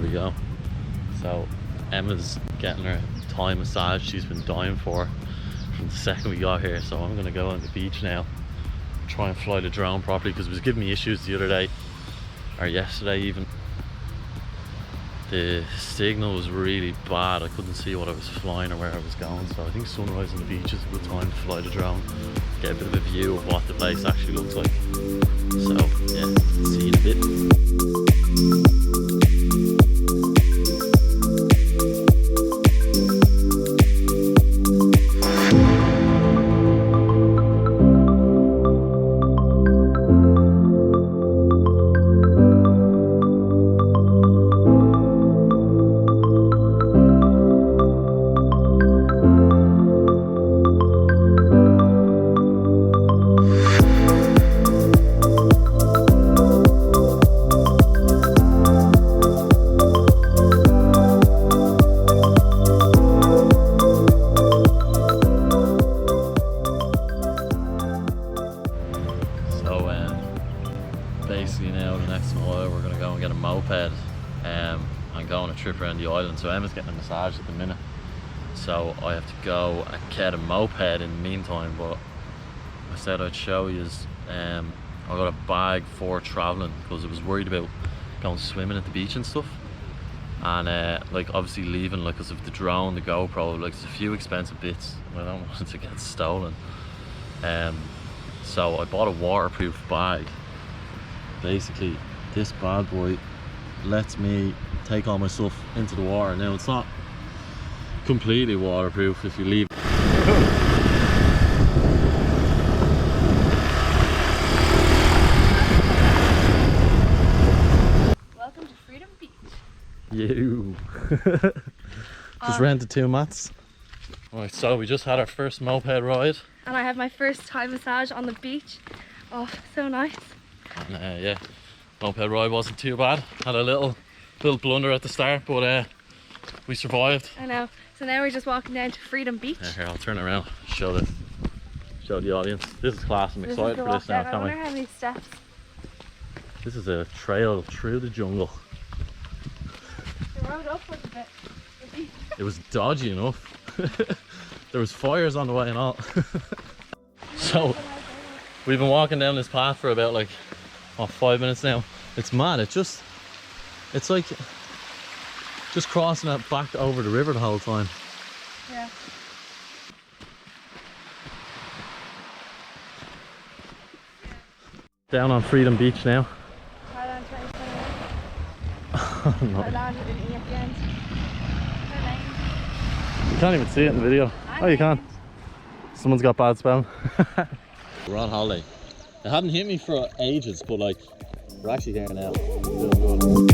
we go. So Emma's getting her Thai massage she's been dying for from the second we got here. So I'm gonna go on the beach now, try and fly the drone properly, because it was giving me issues the other day, or yesterday even. The signal was really bad. I couldn't see what I was flying or where I was going. So I think sunrise on the beach is a good time to fly the drone, get a bit of a view of what the place actually looks like. So yeah, see you in a bit. Basically now the next while we're going to go and get a moped and go on a trip around the island. So Emma's getting a massage at the minute, so I have to go and get a moped in the meantime. But I said I'd show you I got a bag for travelling, because I was worried about going swimming at the beach and stuff, and like obviously leaving, like, because of the drone, the GoPro, like there's a few expensive bits and I don't want it to get stolen. So I bought a waterproof bag. Basically this bad boy lets me take all my stuff into the water. Now it's not completely waterproof if you leave. Welcome to Freedom Beach. You just rented 2 mats. Right, so we just had our first moped ride, And I have my first Thai massage on the beach. Oh, so nice. and yeah, moped ride wasn't too bad. Had a little blunder at the start, but we survived. I know. So now we're just walking down to Freedom Beach. Here, I'll turn it around, show the audience. This is class. I'm excited for this now. I wonder how many steps. This is a trail through the jungle. The road up was a bit. It was dodgy enough. There was fires on the way and all. So we've been walking down this path for about like 5 minutes now. It's mad. It's like just crossing it back over the river the whole time. Yeah. Down on Freedom Beach now. Thailand 2021. No. I landed in E at the end. You can't even see it in the video. Oh, you can. Someone's got bad spelling. We're on holiday. It hadn't hit me for ages, but like, we're actually here now. Feeling good.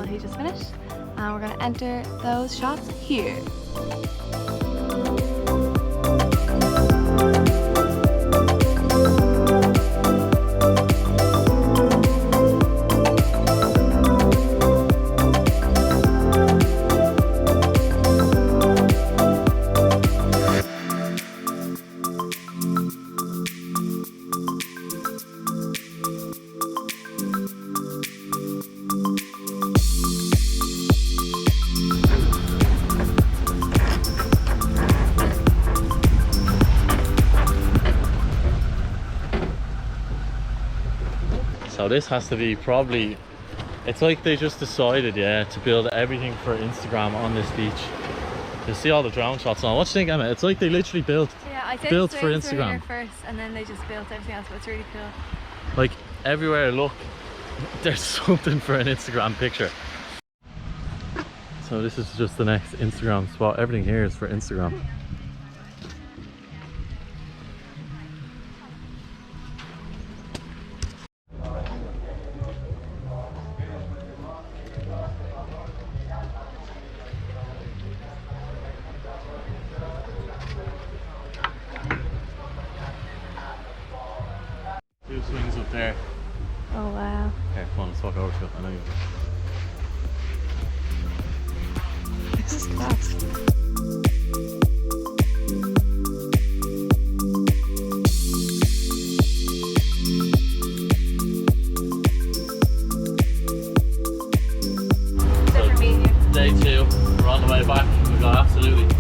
He just finished, and we're going to enter those shots here. So this has to be probably It's like they just decided, yeah, to build everything for Instagram on this beach. You see all the drone shots on. What do you think, Emma? It's like they literally built I think for Instagram here first, and then they just built everything else. But it's really cool. Like everywhere I look, there's something for an Instagram picture. So this is just the next Instagram spot. Everything here is for Instagram. Two swings up there. Oh wow. Okay, come on, let's walk over to it. I know you. This is class. Day 2, we're on the way back. We got absolutely